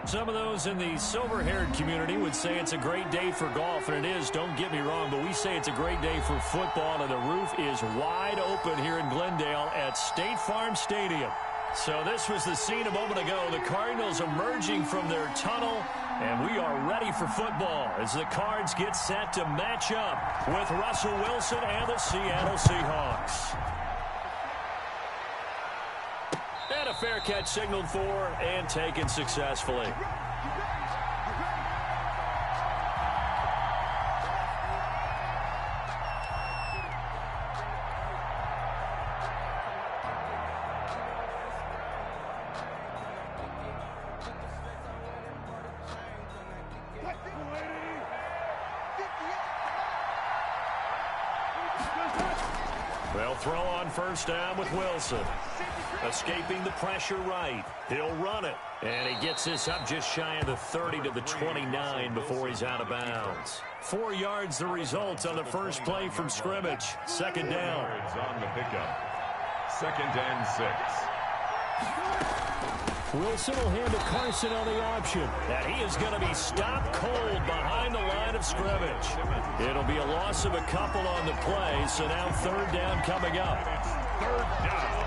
Some of those in the silver-haired community would say it's a great day for golf, and it is, don't get me wrong, but we say it's a great day for football, and the roof is wide open here in Glendale at State Farm Stadium. So this was the scene a moment ago, the Cardinals emerging from their tunnel, and we are ready for football as the Cards get set to match up with Russell Wilson and the Seattle Seahawks. And a fair catch signaled for and taken successfully. They'll throw on first down with Wilson. Escaping the pressure right. He'll run it. And he gets this up just shy of the 30 to the 29 before he's out of bounds. 4 yards the result on the first play from scrimmage. Second down. On the pickup. 2nd and 6. Wilson will hand to Carson on the option. And he is going to be stopped cold behind the line of scrimmage. It'll be a loss of a couple on the play, so now 3rd down coming up. 3rd down.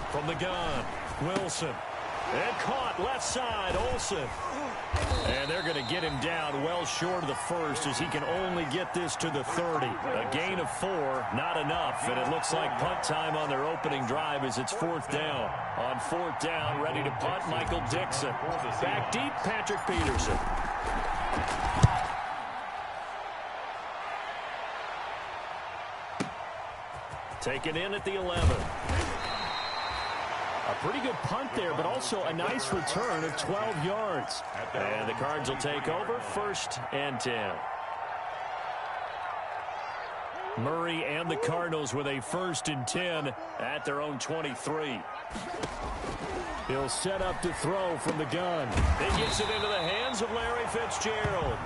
From the gun, Wilson. And caught left side, Olsen. And they're going to get him down well short of the first as he can only get this to the 30. A gain of 4, not enough. And it looks like punt time on their opening drive as it's 4th down. On 4th down, ready to punt, Michael Dixon. Back deep, Patrick Peterson. Taken in at the 11. A pretty good punt there, but also a nice return of 12 yards. And the Cards will take over 1st and 10. Murray and the Cardinals with a 1st and 10 at their own 23. He'll set up to throw from the gun. He gets it into the hands of Larry Fitzgerald.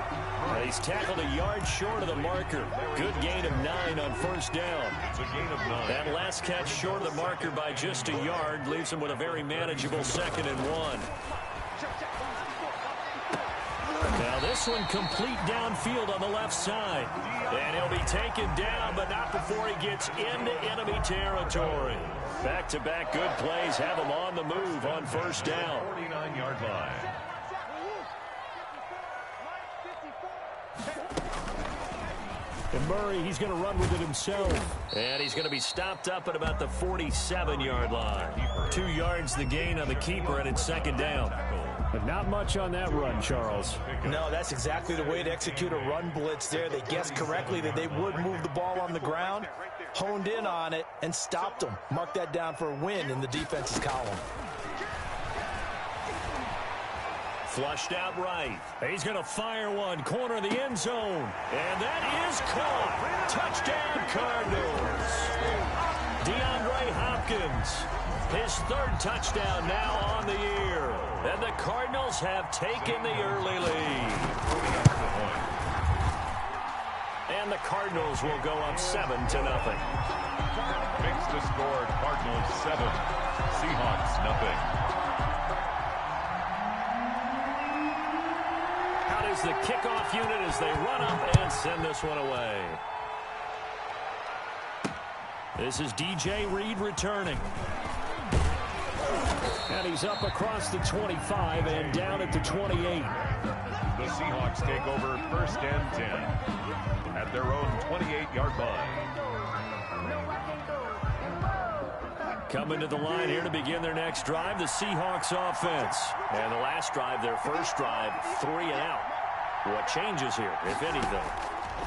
He's tackled a yard short of the marker. Good gain of 9 on 1st down. It's a gain of 9. That last catch short of the marker by just a yard leaves him with a very manageable 2nd and 1. Now this one complete downfield on the left side. And he'll be taken down, but not before he gets into enemy territory. Back-to-back good plays have him on the move on 1st down. 49-yard line. And Murray, he's going to run with it himself. And he's going to be stopped up at about the 47-yard line. 2 yards the gain on the keeper, and it's 2nd down. But not much on that run, Charles. No, that's exactly the way to execute a run blitz there. They guessed correctly that they would move the ball on the ground, honed in on it, and stopped them. Mark that down for a win in the defense's column. Flushed out right. He's going to fire one. Corner of the end zone. And that is caught. Touchdown, Cardinals. DeAndre Hopkins. His 3rd touchdown now on the year. And the Cardinals have taken the early lead. And the Cardinals will go up 7-0. Makes the score Cardinals 7, Seahawks nothing. Out is the kickoff unit as they run up and send this one away. This is DJ Reed returning. And he's up across the 25 and down at the 28. The Seahawks take over 1st and 10 at their own 28-yard line. Coming to the line here to begin their next drive, the Seahawks offense. And the last drive, their first drive, 3 and out. What changes here, if anything?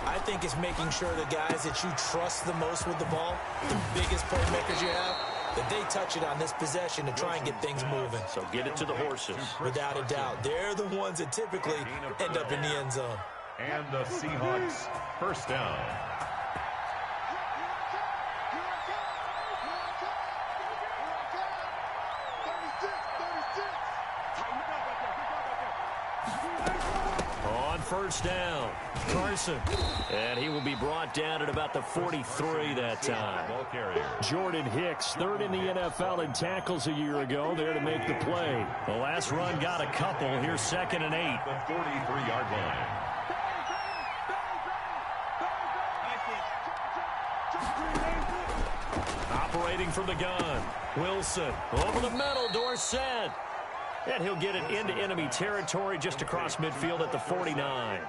I think it's making sure the guys that you trust the most with the ball, the biggest playmakers you have, that they touch it on this possession to try and get things moving. So get it to the horses. Without a doubt. They're the ones that typically end up in the end zone. And the Seahawks 1st down. first down. Carson. And he will be brought down at about the 43 that time. Jordan Hicks, third in the NFL in tackles a year ago, there to make the play. The last run got a couple. Here's 2nd and 8. The 43-yard line. Operating from the gun. Wilson over the middle. Dorsett. And he'll get it into enemy territory just across midfield at the 49.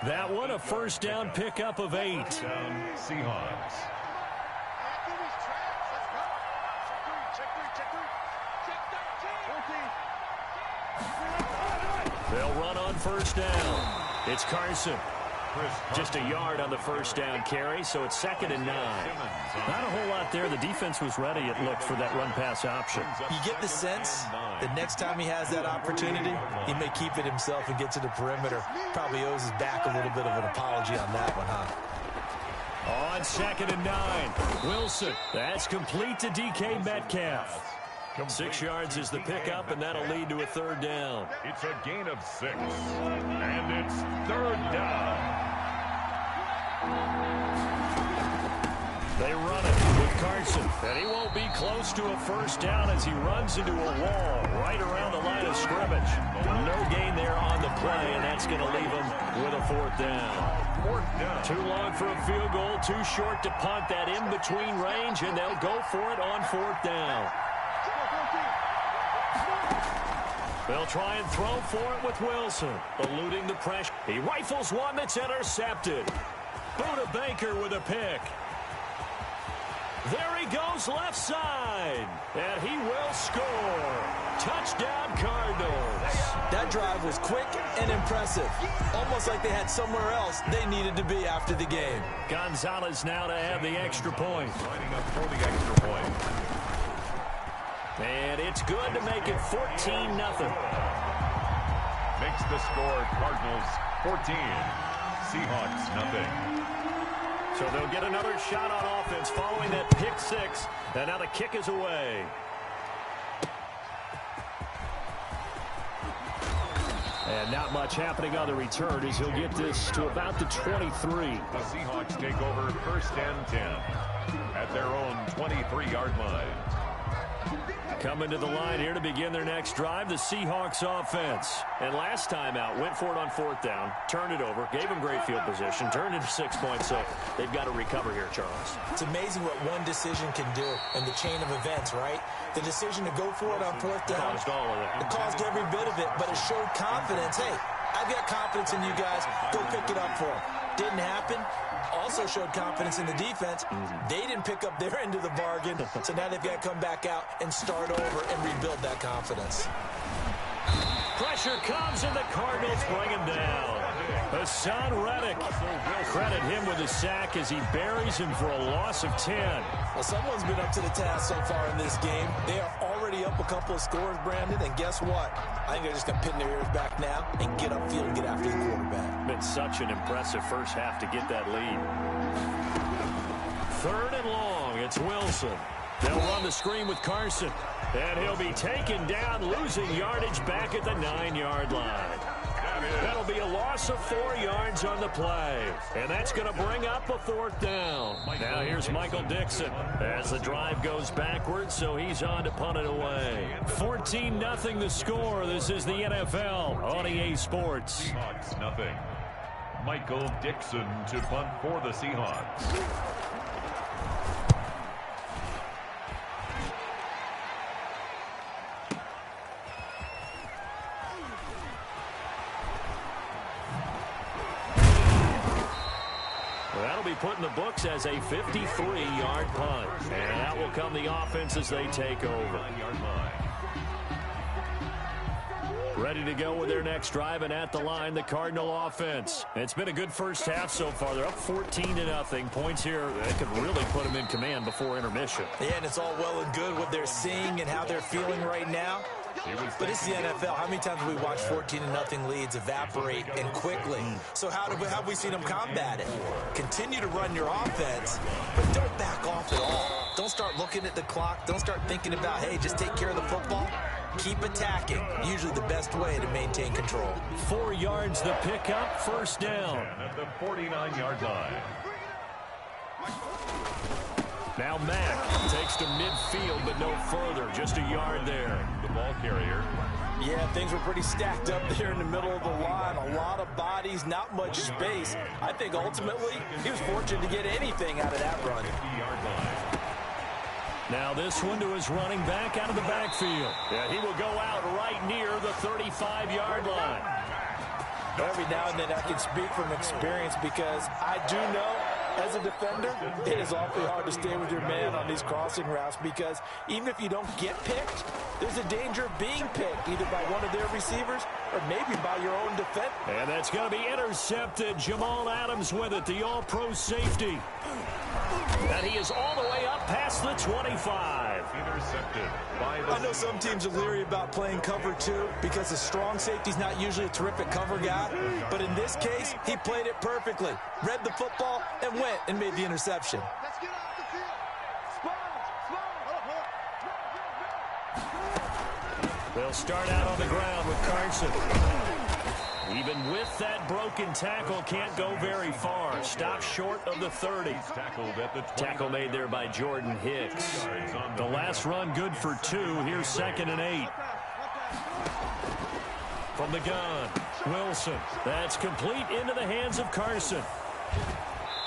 That one a first down pickup of 8. Seahawks. They'll run on first down. It's Carson. Just a yard on the first down carry, so it's 2nd and 9. Not a whole lot there. The defense was ready, it looked, for that run-pass option. You get the sense that next time he has that opportunity, he may keep it himself and get to the perimeter. Probably owes his back a little bit of an apology on that one, huh? On 2nd and 9, Wilson. That's complete to DK Metcalf. 6 yards is the pickup, and that'll lead to a 3rd down. It's a gain of 6, and it's 3rd down. They run it with Carson, and he won't be close to a first down as he runs into a wall right around the line of scrimmage. No gain there on the play, and that's going to leave him with a 4th down. 4th down. Too long for a field goal, too short to punt. That in-between range, and they'll go for it on 4th down. They'll try and throw for it with Wilson, eluding the pressure. He rifles one that's intercepted. Buda Baker with a pick. There he goes left side, and he will score. Touchdown, Cardinals. That drive was quick and impressive. Almost like they had somewhere else they needed to be after the game. Gonzalez now to have the extra point. Lining up for the extra point. And it's good to make it 14-0. Makes the score Cardinals 14, Seahawks nothing. So they'll get another shot on offense following that pick 6. And now the kick is away. And not much happening on the return as he'll get this to about the 23. The Seahawks take over 1st and 10 at their own 23-yard line. Coming to the line here to begin their next drive, the Seahawks offense. And last time out, went for it on 4th down, turned it over, gave them great field position, turned it to 6 points, so they've got to recover here, Charles. It's amazing what one decision can do in the chain of events, right? The decision to go for it on 4th down, caused all of that. It caused every bit of it, but it showed confidence. Hey, I've got confidence in you guys. Go pick it up for them. Didn't happen. Also showed confidence in the defense. They didn't pick up their end of the bargain, so now they've got to come back out and start over and rebuild that confidence. Pressure comes, and the Cardinals bring him down. Hassan Reddick. Credit him with a sack as he buries him for a loss of 10. Well, someone's been up to the task so far in this game. They are already up a couple of scores, Brandon, and guess what? I think they're just going to pin their ears back now and get upfield and get after the quarterback. Been such an impressive first half to get that lead. 3rd and long, it's Wilson. They'll run the screen with Carson, and he'll be taken down, losing yardage back at the 9-yard line. That'll be a loss of 4 yards on the play, and that's going to bring up a 4th down. Now here's Michael Dixon as the drive goes backwards, so he's on to punt it away. 14-0 the score. This is the NFL on EA Sports. Seahawks nothing. Michael Dixon to punt for the Seahawks. That'll be put in the books as a 53-yard punt. And that will come the offense as they take over. Ready to go with their next drive, and at the line, the Cardinal offense. It's been a good first half so far. They're up 14-0. Points here that could really put them in command before intermission. Yeah, and it's all well and good what they're seeing and how they're feeling right now. But it's the NFL. How many times have we watched 14-0 leads evaporate and quickly? So how have we seen them combat it? Continue to run your offense, but don't back off at all. Don't start looking at the clock. Don't start thinking about, hey, just take care of the football. keep attacking. Usually the best way to maintain control. 4 yards the pickup, first down. At the 49-yard line. Now Mack takes to midfield, but no further. Just a yard there. The ball carrier. Yeah, things were pretty stacked up there in the middle of the line. A lot of bodies, not much space. I think ultimately he was fortunate to get anything out of that run. 50-yard line. Now this one to his running back out of the backfield. Yeah, he will go out right near the 35-yard line. Every now and then I can speak from experience because I do know as a defender, it is awfully hard to stay with your man on these crossing routes because even if you don't get picked, there's a danger of being picked either by one of their receivers or maybe by your own defense. And that's going to be intercepted. Jamal Adams with it, the all-pro safety. And he is all the way up past the 25. Intercepted by the... I know some teams are leery about playing cover 2 because the strong safety's not usually a terrific cover guy. But in this case, he played it perfectly. Read the football and went and made the interception. Let's get off the field. Spawn. They'll start out on the ground with Carson. Even with that broken tackle, can't go very far. Stop short of the 30. Tackled at the 20. Tackle made there by Jordan Hicks. The last run good for 2. Here's 2nd and 8. From the gun, Wilson. That's complete into the hands of Carson.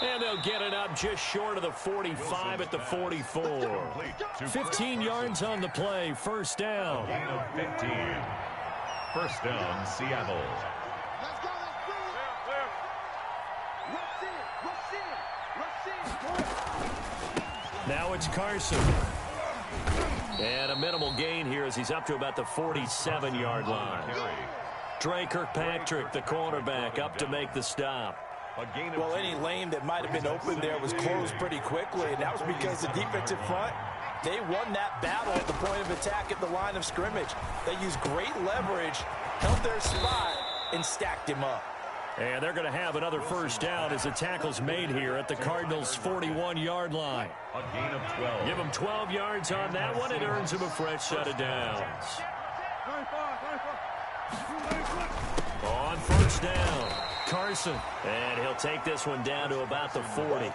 And they'll get it up just short of the 45 at the 44. 15 yards on the play, first down. Gain of 15. First down, Seattle. Let's go. Now it's Carson. And a minimal gain here as he's up to about the 47-yard line. Dre Kirkpatrick, the cornerback, up to make the stop. Well, any lane that might have been open there was closed pretty quickly, and that was because the defensive front, they won that battle at the point of attack at the line of scrimmage. They used great leverage, held their spot, and stacked him up. And they're going to have another first down as the tackle's made here at the Cardinals' 41-yard line. A gain of 12. Give him 12 yards on that one. It earns him a fresh set of downs. On first down, Carson. And he'll take this one down to about the 40.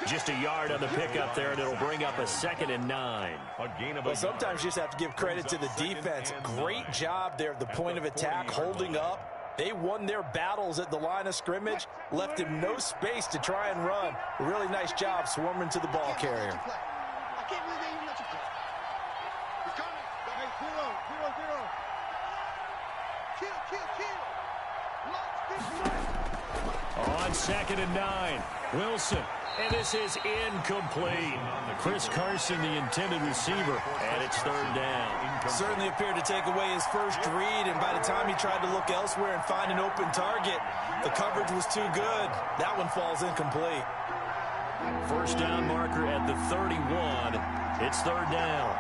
Just a yard on the pickup there, and it'll bring up a 2nd and 9. Well, sometimes you just have to give credit to the defense. Great job there at the point of attack, holding up. They won their battles at the line of scrimmage, left him no space to try and run. A really nice job swarming to the ball carrier. I can't believe they even let you play. He's coming. Hey, 0. Kill. On 2nd and 9, Wilson. And this is incomplete. Chris Carson, the intended receiver, and it's 3rd down. Certainly appeared to take away his first read, and by the time he tried to look elsewhere and find an open target, the coverage was too good. That one falls incomplete. First down marker at the 31. It's 3rd down.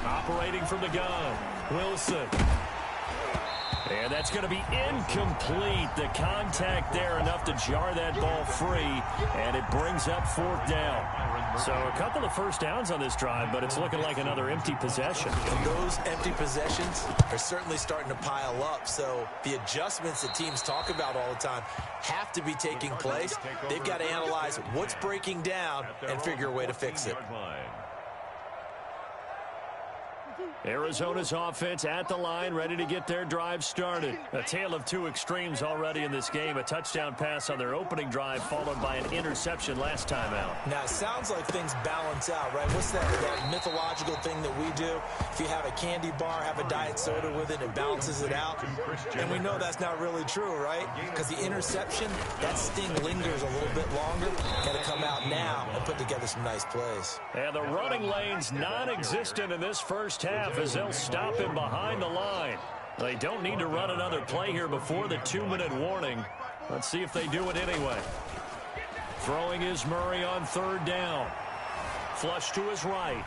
Operating from the gun, Wilson. And that's going to be incomplete. The contact there enough to jar that ball free, and it brings up 4th down. So a couple of first downs on this drive, but it's looking like another empty possession. And those empty possessions are certainly starting to pile up. So the adjustments that teams talk about all the time have to be taking place. They've got to analyze what's breaking down and figure a way to fix it. Arizona's offense at the line, ready to get their drive started. A tale of 2 extremes already in this game. A touchdown pass on their opening drive, followed by an interception last time out. Now, it sounds like things balance out, right? What's that mythological thing that we do? If you have a candy bar, have a diet soda with it, it balances it out. And we know that's not really true, right? Because the interception, that sting lingers a little bit longer. Got to come out now and put together some nice plays. And the running lane's non-existent in this first half as they'll stop him behind the line. They don't need to run another play here before the 2-minute warning. Let's see if they do it anyway. Throwing is Murray on 3rd down. Flush to his right.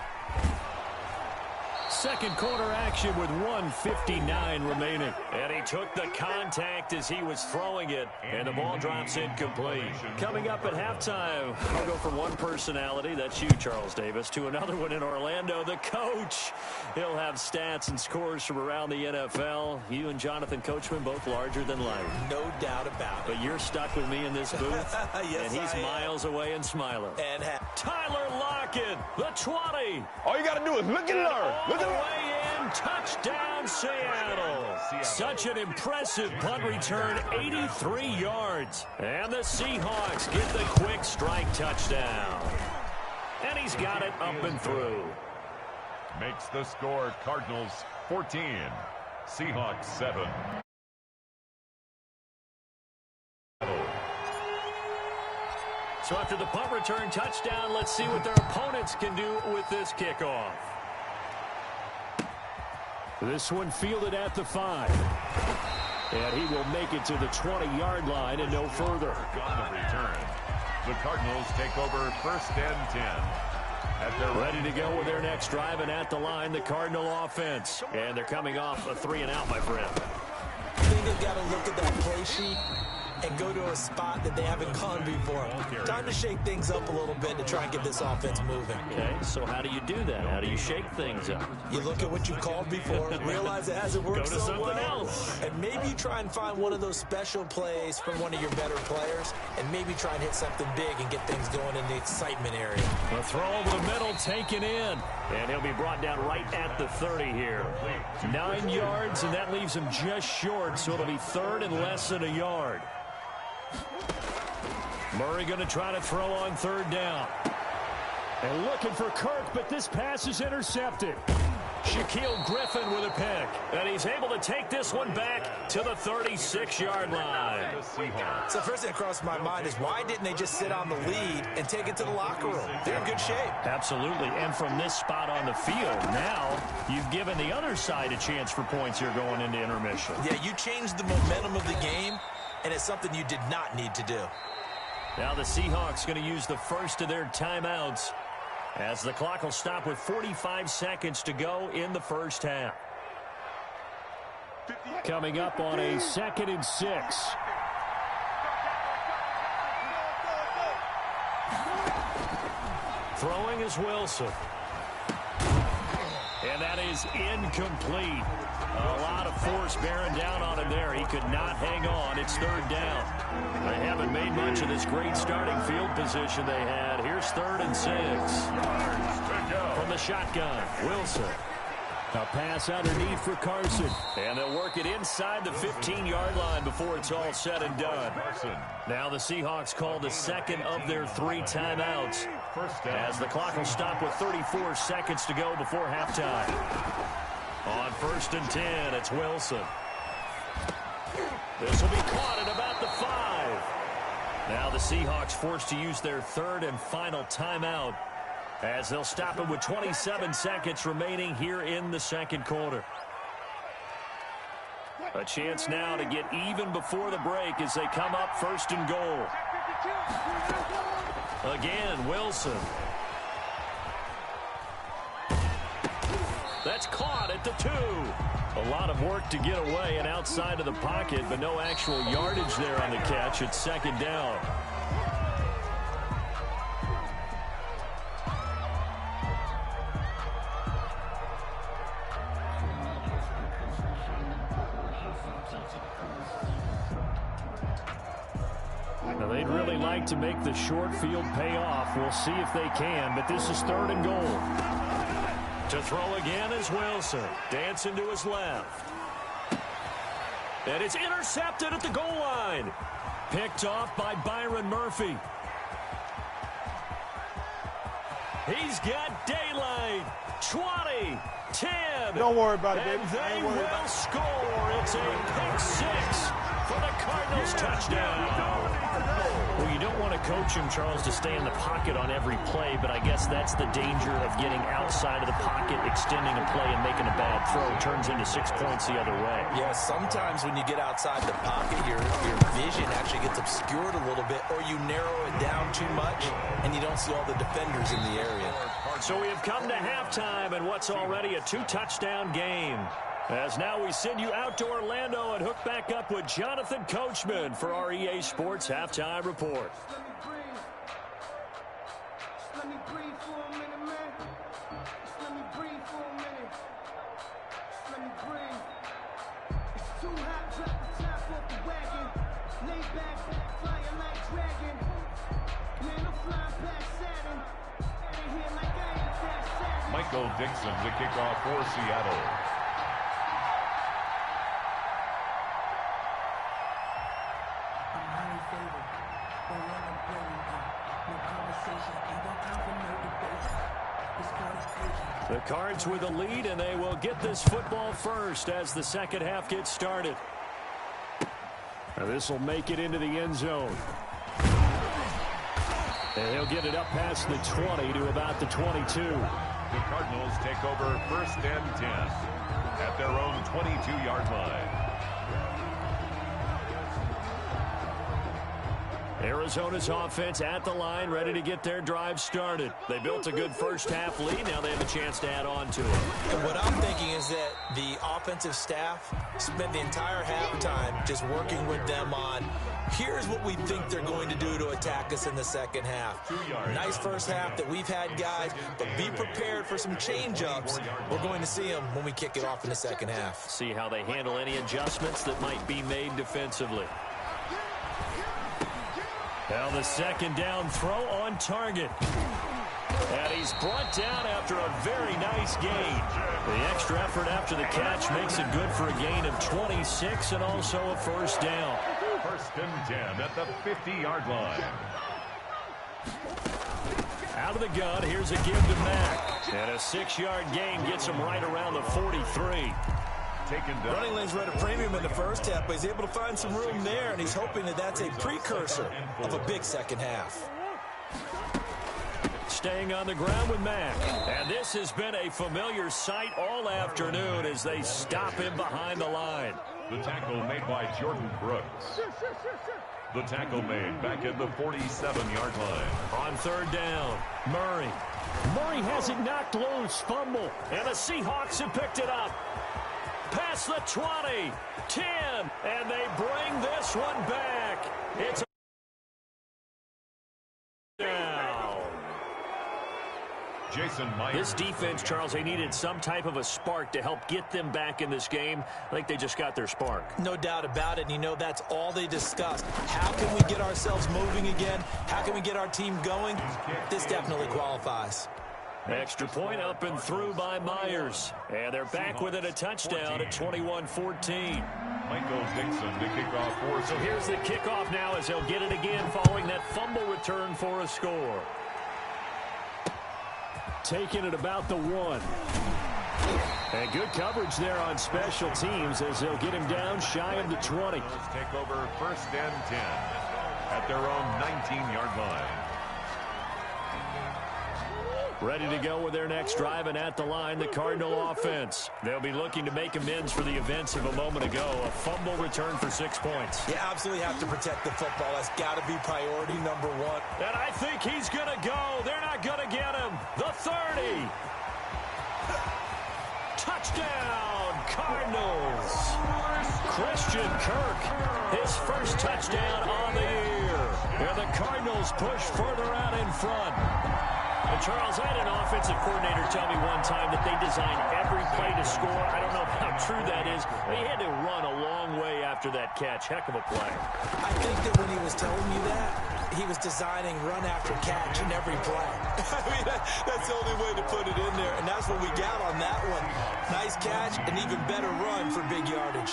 second quarter action with 1:59 remaining. And he took the contact as he was throwing it, and the ball drops incomplete. Coming up at halftime, we'll go from one personality, that's you, Charles Davis, to another one in Orlando, the coach. He'll have stats and scores from around the NFL. You and Jonathan Coachman both larger than life. No doubt about it. But you're stuck with me in this booth, yes, and he's miles away and smiling. And Tyler Lockett, the 20. All you got to do is look and learn. Look and learn. Way in, touchdown, Seattle. Such an impressive punt return, 83 yards. And the Seahawks get the quick strike touchdown. And he's got it up and through. Makes the score Cardinals 14, Seahawks 7. So after the punt return touchdown, let's see what their opponents can do with this kickoff. This one fielded at the 5. And he will make it to the 20-yard line and no further. On the return, the Cardinals take over first and 10. Ready to go with their next drive, and at the line, the Cardinal offense. And they're coming off a 3-and-out, my friend. I think they've got to look at that play sheet and go to a spot that they haven't gone before. Time to shake things up a little bit to try and get this offense moving. Okay, so how do you do that? How do you shake things up? You look at what you called before, realize it hasn't worked so well, else. and maybe you try and find one of those special plays from one of your better players, and maybe try and hit something big and get things going in the excitement area. A throw over the middle, taken in, and he'll be brought down right at the 30 here. 9 yards, and that leaves him just short, so it'll be third and less than a yard. Murray going to try to throw on third down. And looking for Kirk, but this pass is intercepted. Shaquille Griffin with a pick. And he's able to take this one back to the 36-yard line. So first thing that crossed my mind is why didn't they just sit on the lead and take it to the locker room? They're in good shape. Absolutely. And from this spot on the field, now you've given the other side a chance for points here going into intermission. Yeah, you changed the momentum of the game, and it's something you did not need to do. Now the Seahawks going to use the first of their timeouts as the clock will stop with 45 seconds to go in the first half. Coming up on a 2nd and 6. Throwing is Wilson. And that is incomplete. A lot of force bearing down on him there. He could not hang on. It's third down. They haven't made much of this great starting field position they had. Here's 3rd and 6. From the shotgun, Wilson. A pass underneath for Carson. And they'll work it inside the 15-yard line before it's all said and done. Now the Seahawks call the second of their 3 timeouts as the clock will stop with 34 seconds to go before halftime. On 1st and 10, it's Wilson. This will be caught at about the 5. Now the Seahawks forced to use their 3rd and final timeout as they'll stop it with 27 seconds remaining here in the second quarter. A chance now to get even before the break as they come up 1st and goal. Again, Wilson. That's caught at the 2. A lot of work to get away and outside of the pocket, but no actual yardage there on the catch. It's 2nd down. Now they'd really like to make the short field pay off. We'll see if they can, but this is 3rd and goal. To throw again is Wilson. Dancing to his left. And it's intercepted at the goal line. Picked off by Byron Murphy. He's got daylight. 20, 10. Don't worry about it, baby. And they will score. It's a pick 6 for the Cardinals touchdown. Well, you don't want to coach him, Charles, to stay in the pocket on every play, but I guess that's the danger of getting outside of the pocket, extending a play, and making a bad throw. Turns into 6 points the other way. Yeah, sometimes when you get outside the pocket, your vision actually gets obscured a little bit, or you narrow it down too much, and you don't see all the defenders in the area. So we have come to halftime in what's already a 2-touchdown game. As now we send you out to Orlando and hook back up with Jonathan Coachman for our EA Sports Halftime Report. Let me breathe for a minute, man. Let me breathe for a minute. Let me breathe. It's too hot, drop the top off the wagon. Lay back, flying like dragon. Man, I'm flying past Saturn. Out of here like I ain't that savage. Michael Dixon to kick off for Seattle. The Cards with a lead, and they will get this football first as the second half gets started. Now this will make it into the end zone. And he'll get it up past the 20 to about the 22. The Cardinals take over 1st and 10 at their own 22-yard line. Arizona's offense at the line, ready to get their drive started. They built a good first half lead. Now they have a chance to add on to it. And what I'm thinking is that the offensive staff spent the entire halftime just working with them on, here's what we think they're going to do to attack us in the second half. Nice first half that we've had, guys, but be prepared for some change-ups. We're going to see them when we kick it off in the second half. See how they handle any adjustments that might be made defensively. Now the second down throw on target. And he's brought down after a very nice gain. The extra effort after the catch makes it good for a gain of 26 and also a first down. 1st and 10 at the 50-yard line. Out of the gun, here's a give to Mack. And a 6-yard gain gets him right around the 43. Taken down. Running lanes were at a premium in the first half, but he's able to find some room there, and he's hoping that that's a precursor of a big second half. Staying on the ground with Mack. And this has been a familiar sight all afternoon as they stop him behind the line. The tackle made by Jordan Brooks. The tackle made back at the 47-yard line. On third down, Murray. Murray has it knocked loose, fumble, and the Seahawks have picked it up. Past the 20, 10, and they bring this one back. It's a down. Jason Myers. This defense, Charles, they needed some type of a spark to help get them back in this game. I think they just got their spark. No doubt about it, and you know that's all they discussed. How can we get ourselves moving again? How can we get our team going? This definitely qualifies. Extra point up and through by Myers. And they're back within a touchdown at 21-14. Michael Dixon to kick off for. So here's the kickoff now as they'll get it again following that fumble return for a score. Taking it about the 1. And good coverage there on special teams as they'll get him down shy of the 20. Take over 1st and 10 at their own 19-yard line. Ready to go with their next drive, and at the line, the Cardinal offense. They'll be looking to make amends for the events of a moment ago. A fumble return for 6 points. You absolutely have to protect the football. That's got to be priority number 1. And I think he's going to go. They're not going to get him. The 30. Touchdown, Cardinals. Christian Kirk, his first touchdown on the year. And the Cardinals push further out in front. And Charles, I had an offensive coordinator tell me one time that they designed every play to score. I don't know how true that is, but he had to run a long way after that catch. Heck of a play. I think that when he was telling you that, he was designing run after catch in every play. I mean, that's the only way to put it in there, and that's what we got on that one. Nice catch, an even better run for big yardage.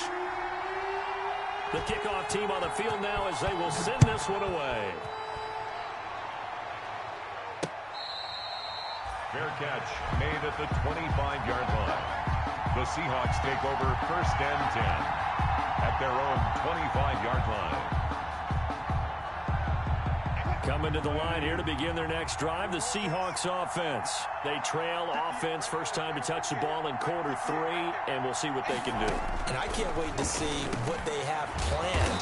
The kickoff team on the field now as they will send this one away. Fair catch made at the 25-yard line. The Seahawks take over 1st and 10 at their own 25-yard line. Coming to the line here to begin their next drive, the Seahawks offense. They trail offense, first time to touch the ball in quarter 3, and we'll see what they can do. And I can't wait to see what they have planned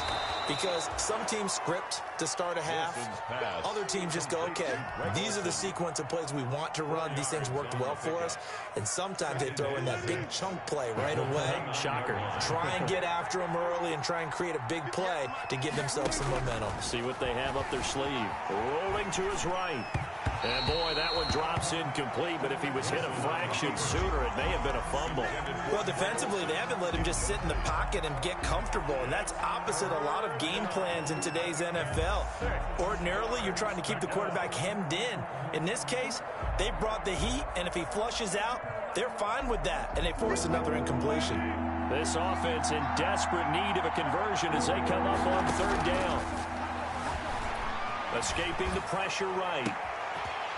Because some teams script to start a half. Other teams just go, okay, these are the sequence of plays we want to run. These things worked well for us. And sometimes they throw in that big chunk play right away. Shocker. Try and get after them early and try and create a big play to give themselves some momentum. See what they have up their sleeve. Rolling to his right. And, boy, that one drops incomplete, but if he was hit a fraction sooner, it may have been a fumble. Well, defensively, they haven't let him just sit in the pocket and get comfortable, and that's opposite a lot of game plans in today's NFL. Ordinarily, you're trying to keep the quarterback hemmed in. In this case, they brought the heat, and if he flushes out, they're fine with that, and they force another incompletion. This offense in desperate need of a conversion as they come up on third down. Escaping the pressure right.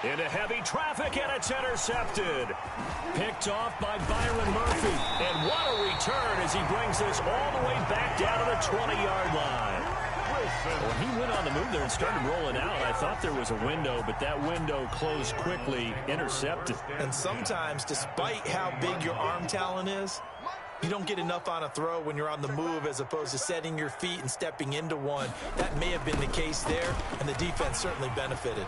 Into heavy traffic, and it's intercepted. Picked off by Byron Murphy. And what a return as he brings this all the way back down to the 20-yard line. When he went on the move there and started rolling out, I thought there was a window, but that window closed quickly, intercepted. And sometimes, despite how big your arm talent is, you don't get enough on a throw when you're on the move as opposed to setting your feet and stepping into one. That may have been the case there, and the defense certainly benefited.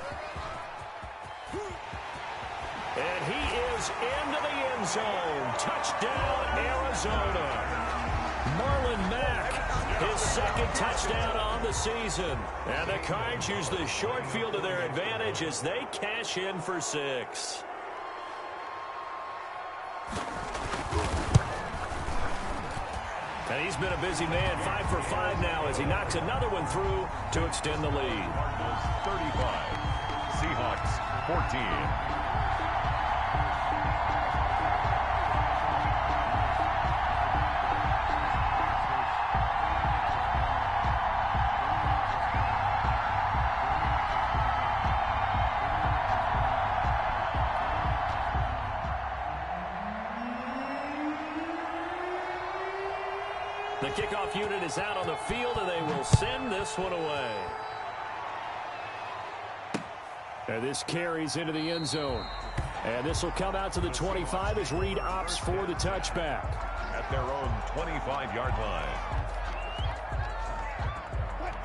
And he is into the end zone. Touchdown, Arizona. Marlon Mack, his second touchdown on the season. And the Cards use the short field to their advantage as they cash in for 6. And he's been a busy man, 5 for 5 now as he knocks another one through to extend the lead. Cardinals 35, Seahawks 14. The kickoff unit is out on the field, and they will send this one away. And this carries into the end zone. And this will come out to the 25 as Reed opts for the touchback. At their own 25-yard line.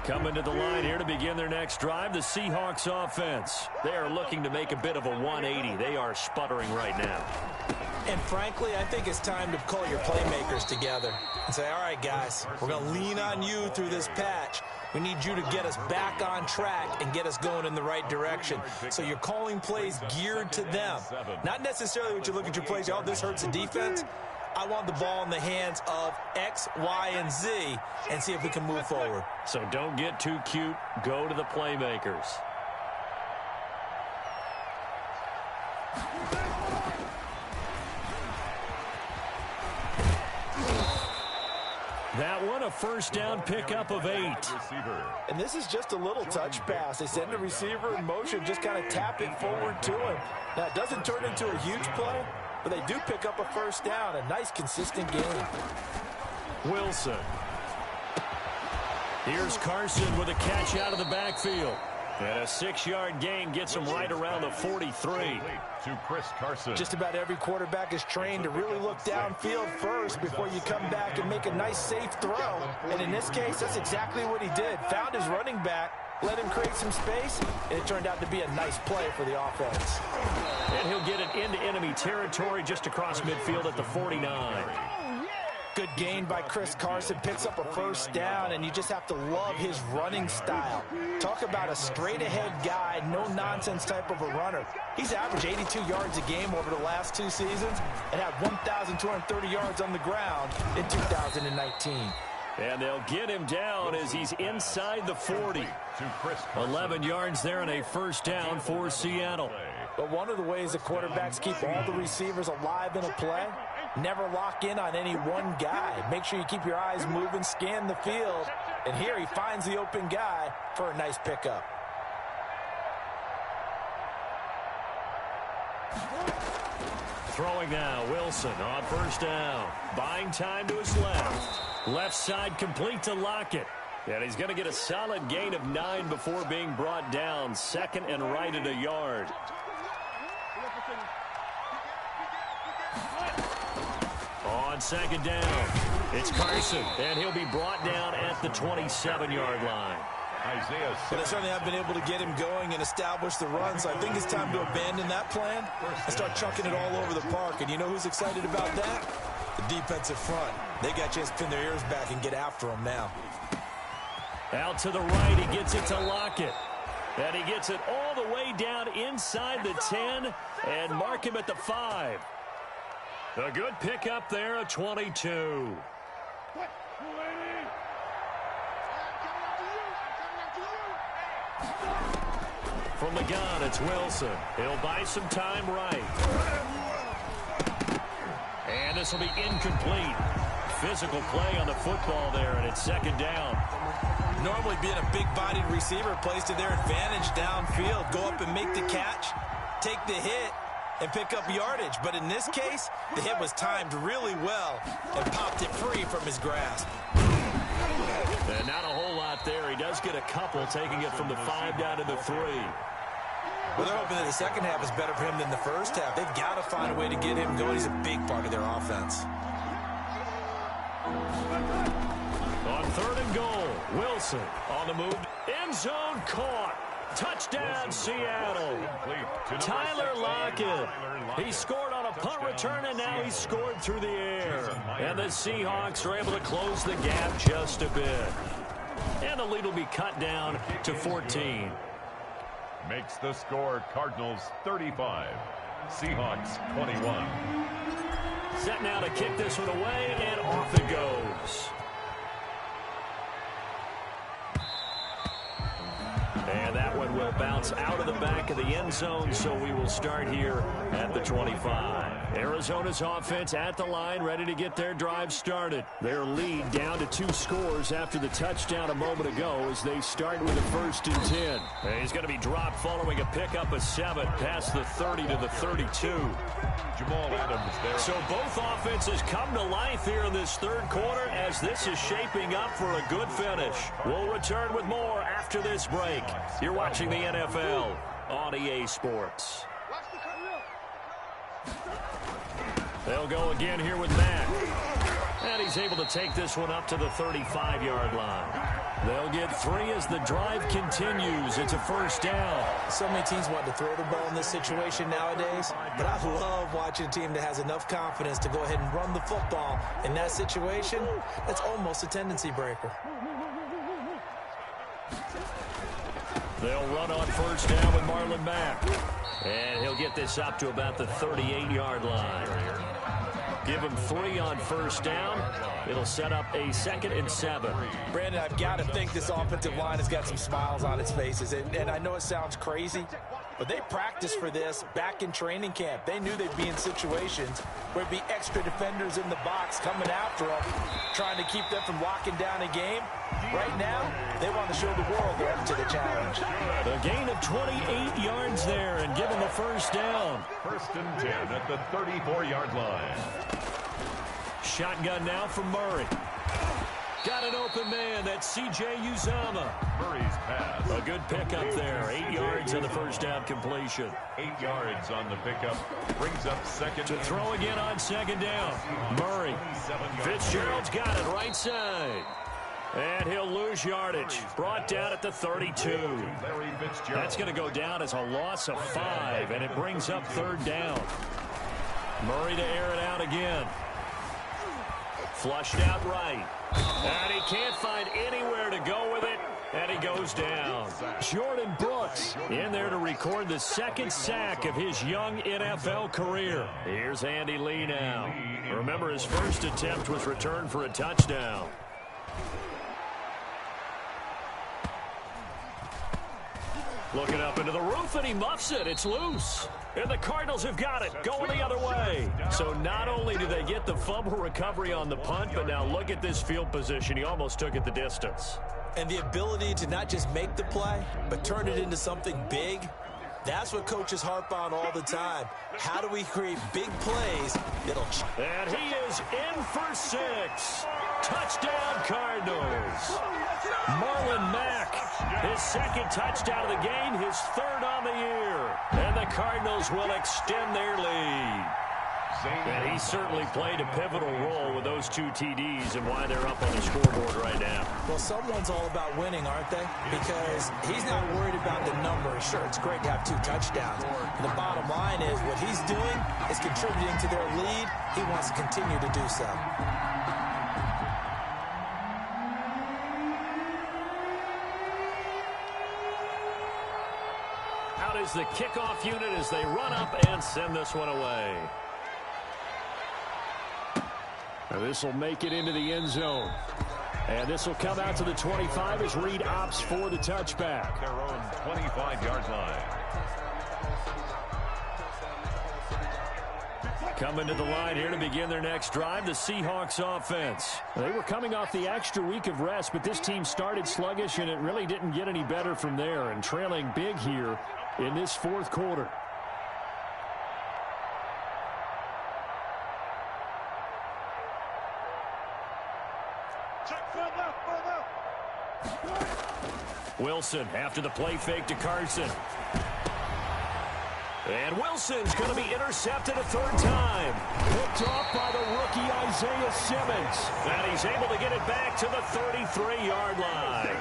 Coming to the line here to begin their next drive, the Seahawks offense. They are looking to make a bit of a 180. They are sputtering right now. And frankly, I think it's time to call your playmakers together and say, all right, guys, we're going to lean on you through this patch. We need you to get us back on track and get us going in the right direction. So you're calling plays geared to them. Not necessarily what you look at your plays, oh, this hurts the defense. I want the ball in the hands of X, Y, and Z and see if we can move forward. So don't get too cute. Go to the playmakers. That one, a first down pickup of 8. And this is just a little touch pass. They send the receiver in motion, just kind of tap it forward to him. Now, it doesn't turn into a huge play, but they do pick up a first down. A nice, consistent game. Wilson. Here's Carson with a catch out of the backfield. And a 6-yard gain gets him right around the 43. To Chris Carson. Just about every quarterback is trained to really look downfield first before you come back and make a nice, safe throw. And in this case, that's exactly what he did. Found his running back, let him create some space, and it turned out to be a nice play for the offense. And he'll get it into enemy territory just across midfield at the 49. Good gain by Chris Carson, picks up a first down, and you just have to love his running style. Talk about a straight-ahead guy, no-nonsense type of a runner. He's averaged 82 yards a game over the last 2 seasons and had 1,230 yards on the ground in 2019. And they'll get him down as he's inside the 40. 11 yards there and a first down for Seattle. But one of the ways the quarterbacks keep all the receivers alive in a play, never lock in on any one guy. Make sure you keep your eyes moving, scan the field. And here he finds the open guy for a nice pickup. Throwing now, Wilson on first down. Buying time to his left. Left side complete to Lockett. And he's going to get a solid gain of 9 before being brought down. Second and right at a yard. On second down, It's Carson, and he'll be brought down at the 27-yard line. Isaiah But they certainly have been able to get him going and establish the run, so I think it's time to abandon that plan and start chucking it all over the park. And you know who's excited about that? The defensive front. They got a chance to pin their ears back and get after him now. Out to the right, he gets it to Lockett. And he gets it all the way down inside the 10 and mark him at the 5. A good pickup there, a 22. From the gun, it's Wilson. He'll buy some time right. And this will be incomplete. Physical play on the football there, and it's second down. Normally being a big-bodied receiver plays to their advantage downfield. Go up and make the catch, take the hit, and pick up yardage. But in this case, the hit was timed really well and popped it free from his grasp. And not a whole lot there. He does get a couple, taking it from the 5 down to the 3. Well, they're hoping that the second half is better for him than the first half. They've got to find a way to get him going. He's a big part of their offense. On 3rd and goal, Wilson on the move. End zone caught. Touchdown, Seattle. Tyler Lockett. He scored on a punt return, and now he's scored through the air. And the Seahawks are able to close the gap just a bit. And the lead will be cut down to 14. Makes the score Cardinals 35, Seahawks 21. Set now to kick this one away, and off it goes. And that one will bounce out of the back of the end zone, so we will start here at the 25. Arizona's offense at the line, ready to get their drive started. Their lead down to 2 scores after the touchdown a moment ago as they start with a 1st and 10. And he's going to be dropped following a pickup of 7 past the 30 to the 32. Jamal Adams there. So both offenses come to life here in this 3rd quarter as this is shaping up for a good finish. We'll return with more after this break. You're watching the NFL on EA Sports. They'll go again here with Mack. And he's able to take this one up to the 35-yard line. They'll get 3 as the drive continues. It's a 1st down. So many teams want to throw the ball in this situation nowadays, but I love watching a team that has enough confidence to go ahead and run the football. In that situation, that's almost a tendency breaker. They'll run on 1st down with Marlon Mack. And he'll get this up to about the 38-yard line. Give him 3 on 1st down. It'll set up a 2nd and 7. Brandon, I've got to think this offensive line has got some smiles on its faces. And I know it sounds crazy, but they practiced for this back in training camp. They knew they'd be in situations where it'd be extra defenders in the box coming after them, trying to keep them from locking down a game. Right now, they want to show the world they're up to the challenge. A gain of 28 yards there and give them a 1st down. 1st and 10 at the 34-yard line. Shotgun now from Murray. Got an open man. That's C.J. Uzama. Murray's pass. A good pickup there. 8 yards on the 1st down completion. 8 yards on the pickup. Brings up 2nd. To throw again on 2nd down. Murray. Fitzgerald's got it right side. And he'll lose yardage. Brought down at the 32. That's going to go down as a loss of 5, and it brings up 3rd down. Murray to air it out again. Flushed out right. And he can't find anywhere to go with it, and he goes down. Jordan Brooks in there to record the 2nd sack of his young NFL career. Here's Andy Lee now. Remember, his first attempt was returned for a touchdown. Looking up into the roof, and he muffs it. It's loose. And the Cardinals have got it, going the other way. So not only do they get the fumble recovery on the punt, but now look at this field position. He almost took it the distance. And the ability to not just make the play, but turn it into something big, that's what coaches harp on all the time. How do we create big plays that'll... And he is in for 6. Touchdown, Cardinals. Marlon Mack, his 2nd touchdown of the game, his 3rd on the year. And the Cardinals will extend their lead. And he certainly played a pivotal role with those 2 TDs and why they're up on the scoreboard right now. Well, someone's all about winning, aren't they? Because he's not worried about the number. Sure, it's great to have 2 touchdowns. But the bottom line is what he's doing is contributing to their lead. He wants to continue to do so. Out is the kickoff unit as they run up and send this one away. This will make it into the end zone. And this will come out to the 25 as Reed opts for the touchback. Their own 25-yard line. Coming to the line here to begin their next drive, the Seahawks offense. They were coming off the extra week of rest, but this team started sluggish, and it really didn't get any better from there, and trailing big here in this 4th quarter. Wilson after the play fake to Carson. And Wilson's going to be intercepted a 3rd time. Picked off by the rookie Isaiah Simmons. And he's able to get it back to the 33-yard line.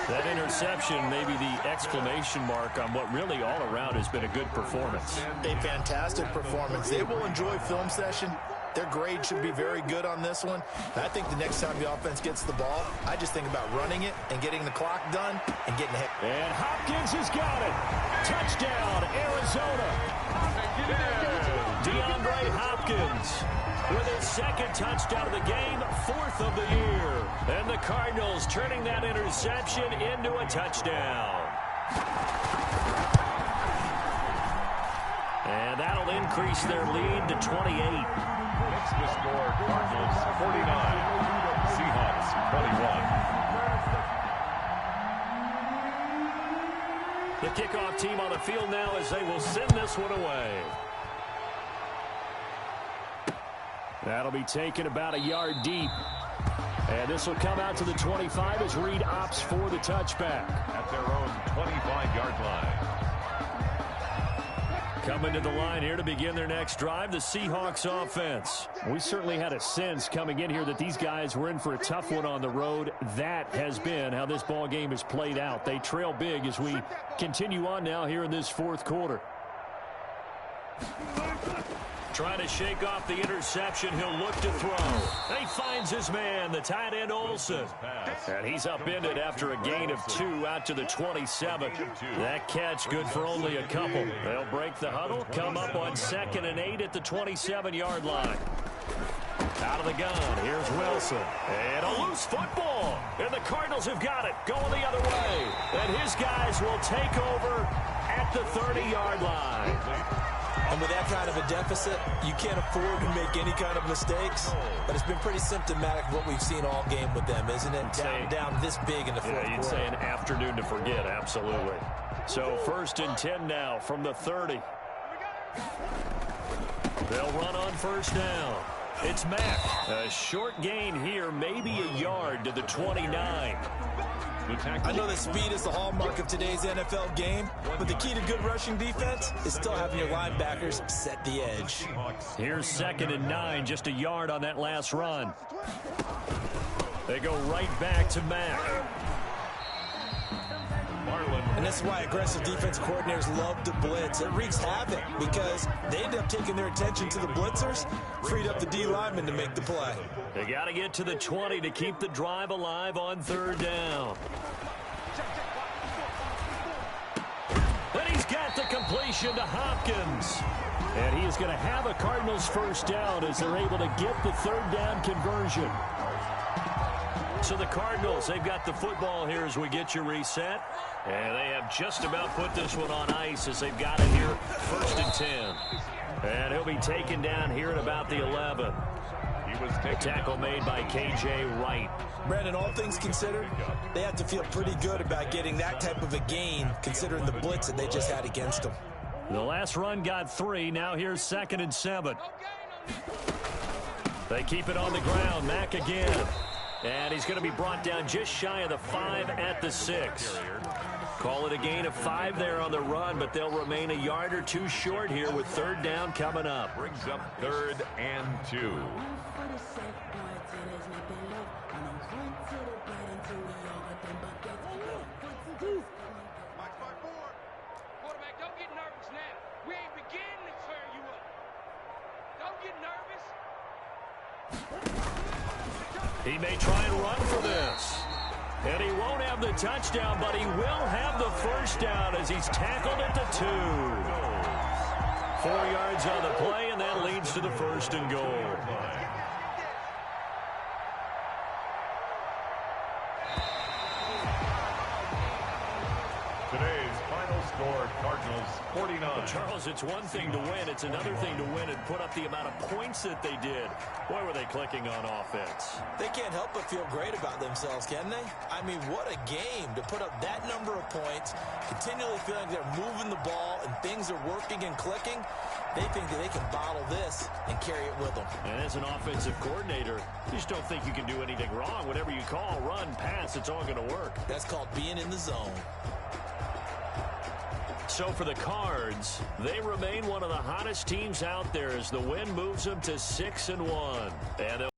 That interception may be the exclamation mark on what really all around has been a good performance. A fantastic performance. They will enjoy film session. Their grade should be very good on this one. And I think the next time the offense gets the ball, I just think about running it and getting the clock done and getting hit. And Hopkins has got it. Touchdown, Arizona. DeAndre Hopkins with his 2nd touchdown of the game, 4th of the year. And the Cardinals turning that interception into a touchdown. And that'll increase their lead to 28. Makes the score Cardinals 49, Seahawks 21. The kickoff team on the field now as they will send this one away. That'll be taken about a yard deep. And this will come out to the 25 as Reed opts for the touchback. At their own 25-yard line. Coming to the line here to begin their next drive, the Seahawks offense. We certainly had a sense coming in here that these guys were in for a tough one on the road. That has been how this ball game has played out. They trail big as we continue on now here in this 4th quarter. Trying to shake off the interception. He'll look to throw. He finds his man, the tight end Olsen. And he's upended after a gain of 2 out to the 27. That catch good for only a couple. They'll break the huddle, come up on 2nd and 8 at the 27-yard line. Out of the gun, here's Wilson. And a loose football. And the Cardinals have got it, going the other way. And his guys will take over at the 30-yard line. And with that kind of a deficit, you can't afford to make any kind of mistakes. But it's been pretty symptomatic of what we've seen all game with them, isn't it? Down this big in the 4th quarter. You'd say an afternoon to forget, absolutely. So 1st and 10 now from the 30. They'll run on 1st down. It's Mack. A short gain here, maybe a yard to the 29. I know that speed is the hallmark of today's NFL game, but the key to good rushing defense is still having your linebackers set the edge. Here's 2nd and 9, just a yard on that last run. They go right back to Mack. And this is why aggressive defense coordinators love to blitz. It wreaks havoc because they end up taking their attention to the blitzers, freed up the D lineman to make the play. They got to get to the 20 to keep the drive alive on 3rd down. And he's got the completion to Hopkins. And he is going to have a Cardinals 1st down as they're able to get the 3rd down conversion. So the Cardinals, they've got the football here as we get you reset. And they have just about put this one on ice as they've got it here, 1st and 10. And he'll be taken down here at about the 11. A tackle made by K.J. Wright. Brandon, all things considered, they have to feel pretty good about getting that type of a gain, considering the blitz that they just had against them. The last run got 3. Now here's 2nd and 7. They keep it on the ground. Mack again. And he's going to be brought down just shy of the 5 at the 6. Call it a gain of 5 there on the run, but they'll remain a yard or two short here with third down coming up. Brings up 3rd and 2. Quarterback, don't get nervous now. We ain't beginning to tear you up. Don't get nervous. He may try and run for this. And he won't have the touchdown, but he will have the first down as he's tackled at the 2. 4 yards on the play, and that leads to the 1st and goal. Today's final score, Cardinals 49. Charles, it's one thing to win. It's another thing to win and put up the amount of points that they did. Boy, were they clicking on offense. They can't help but feel great about themselves, can they? I mean, what a game to put up that number of points, continually feeling they're moving the ball and things are working and clicking. They think that they can bottle this and carry it with them. And as an offensive coordinator, you just don't think you can do anything wrong. Whatever you call, run, pass, it's all going to work. That's called being in the zone. So for the Cards, they remain one of the hottest teams out there as the win moves them to 6-1. And